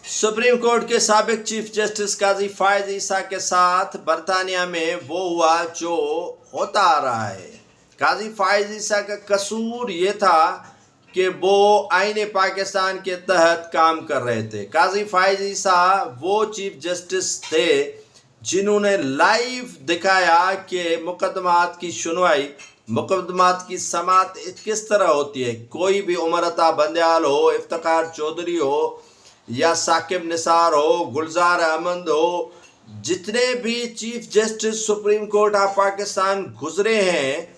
Supreme court के साबिक chief justice काजी फायज ईसा के साथ बरतानिया में वो हुआ जो होता आ रहा है। काजी फायज ईसा का कसूर ये था कि वो आईने पाकिस्तान के तहत काम कर रहे थे। काजी फायज ईसा वो चीफ जस्टिस थे जिन्होंने लाइव दिखाया कि मुकदमात की सुनवाई, मुकदमात की समाअत किस तरह होती है। कोई भी उमर अता बंदयाल हो, इफ्तिखार चौधरी हो या साकिब निसार हो, गुलजार अहमद हो, जितने भी chief justice supreme court of Pakistan गुजरे हैं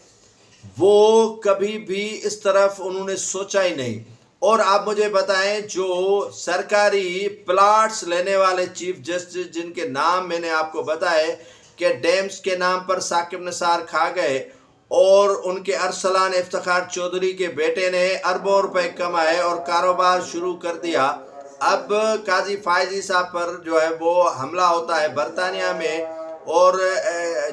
वो कभी भी इस तरफ उन्होंने सोचा ही नहीं। और आप मुझे बताएं, जो सरकारी प्लाट्स लेने वाले चीफ जस्टिस जिनके नाम मैंने आपको बताए कि डैम्स के नाम पर साकिब निसार खा गए और उनके अरसलान इफ्तिखार चौधरी के बेटे ने अरबों रुपए कमाए और कारोबार शुरू कर दिया। अब काजी फायज ईसा पर जो है वो हमला होता है बरतानिया में, और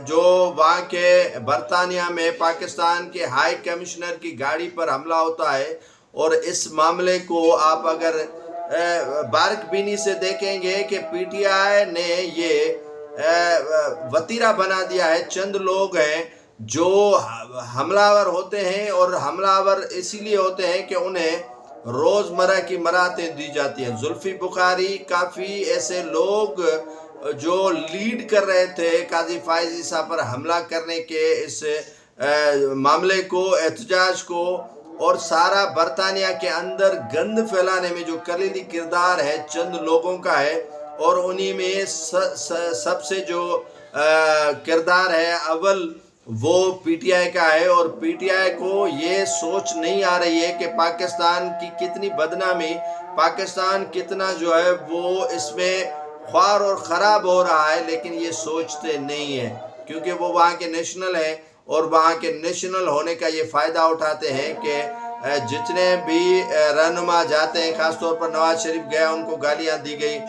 जो वहाँ के बरतानिया में पाकिस्तान के हाई कमिश्नर की गाड़ी पर हमला होता है। और इस मामले को आप अगर बारीक बीनी से देखेंगे कि पीटीआई ने ये वतीरा बना दिया है। चंद लोग हैं जो हमलावर होते हैं, और हमलावर इसीलिए होते हैं कि उन्हें रोज़मर्रा की मरातें दी जाती हैं। जुल्फी बुखारी, काफ़ी ऐसे लोग जो लीड कर रहे थे काजी फायज ईसा पर हमला करने के इस मामले को, एहतजाज को, और सारा बरतानिया के अंदर गंद फैलाने में जो कलीदी किरदार है चंद लोगों का है। और उन्हीं में सबसे जो किरदार है अव्वल वो पीटीआई का है। और पीटीआई को ये सोच नहीं आ रही है कि पाकिस्तान की कितनी बदनामी, पाकिस्तान कितना जो है वो इसमें ख्वार और ख़राब हो रहा है, लेकिन ये सोचते नहीं है क्योंकि वो वहाँ के नेशनल हैं। और वहाँ के नेशनल होने का ये फ़ायदा उठाते हैं कि जितने भी रहनुमा जाते हैं, ख़ासतौर पर नवाज शरीफ गया उनको गालियाँ दी गई,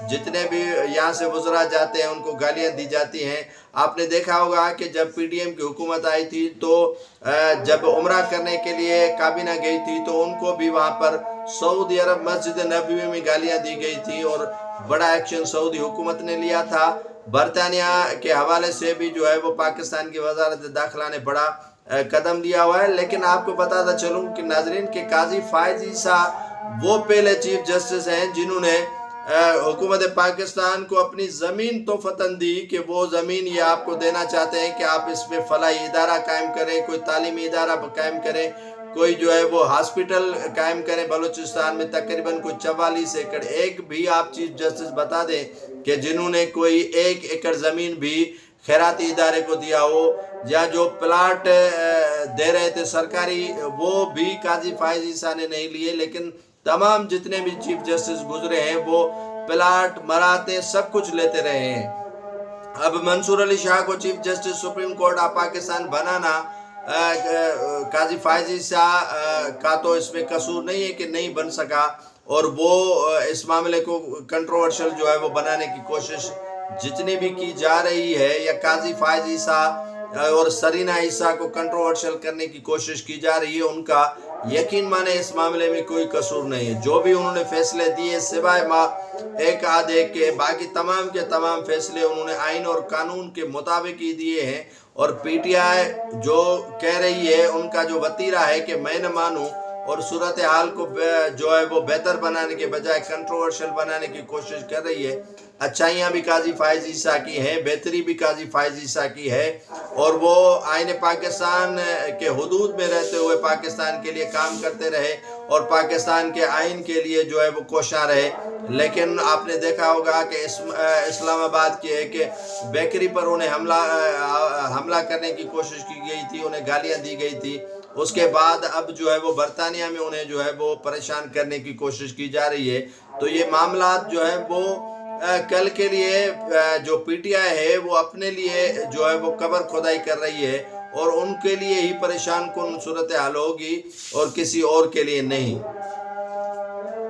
जितने भी यहाँ से वज़रा जाते हैं उनको गालियाँ दी जाती हैं। आपने देखा होगा कि जब पीडीएम की हुकूमत आई थी तो जब उम्रा करने के लिए काबीना गई थी तो उनको भी वहाँ पर सऊदी अरब मस्जिद नबवी में गालियाँ दी गई थी, और बड़ा एक्शन सऊदी हुकूमत ने लिया था। बरतानिया के हवाले से भी जो है वो पाकिस्तान की वजारत दाखिला ने बड़ा कदम लिया हुआ है। लेकिन आपको बताता चलूँ कि नाजरीन के काजी फायज ईसा वो पहले चीफ जस्टिस हैं जिन्होंने हुकूमत पाकिस्तान को अपनी ज़मीन तोहफ़तन दी कि वो ज़मीन ये आपको देना चाहते हैं कि आप इसमें फलाई इदारा कायम करें, कोई तालीमी इदारा कायम करें, कोई जो है वो हॉस्पिटल कायम करें। बलूचिस्तान में तकरीबन कोई 44 एकड़, एक भी आप चीफ जस्टिस बता दें कि जिन्होंने कोई 1 एकड़ ज़मीन भी खैराती इदारे को दिया हो, या जो प्लाट दे रहे थे सरकारी वो भी काजी फायज ईसा ने नहीं लिए। लेकिन तमाम जितने भी चीफ जस्टिस गुजरे हैं वो प्लाट, मराते, सब कुछ लेते रहे हैं। अब मंसूर अली शाह को chief justice supreme court of Pakistan बनाना काजी फायज ईसा का तो इसमें कसूर नहीं है कि नहीं बन सका, और वो इस मामले को कंट्रोवर्शियल जो है वो बनाने की कोशिश जितनी भी की जा रही है, या काजी फायज ईसा और सरीना ईसा को कंट्रोवर्शियल करने की कोशिश की जा रही है, उनका यकीन माने इस मामले में कोई कसूर नहीं है। जो भी उन्होंने फैसले दिए सिवाय एक आधे के, बाकी तमाम के तमाम फैसले उन्होंने आइन और कानून के मुताबिक ही दिए हैं। और पीटीआई जो कह रही है, उनका जो वतीरा है कि मैं न मानूं, और सूरत हाल को जो है वो बेहतर बनाने के बजाय कंट्रोवर्शियल बनाने की कोशिश कर रही है। अच्छाइयाँ भी काजी फायज ईसा की हैं, बेहतरी भी काजी फायज ईसा की है, और वो आईने पाकिस्तान के हुदूद में रहते हुए पाकिस्तान के लिए काम करते रहे और पाकिस्तान के आइन के लिए जो है वो कोशा रहे। लेकिन आपने देखा होगा कि इस्लामाबाद की एक बेकरी पर उन्हें हमला करने की कोशिश की गई थी, उन्हें गालियाँ दी गई थी। उसके बाद अब जो है वो बरतानिया में उन्हें जो है वो परेशान करने की कोशिश की जा रही है। तो ये मामला जो है वो कल के लिए जो पीटीआई है वो अपने लिए जो है वो कब्र खुदाई कर रही है, और उनके लिए ही परेशान कुन सूरत हाल होगी और किसी और के लिए नहीं।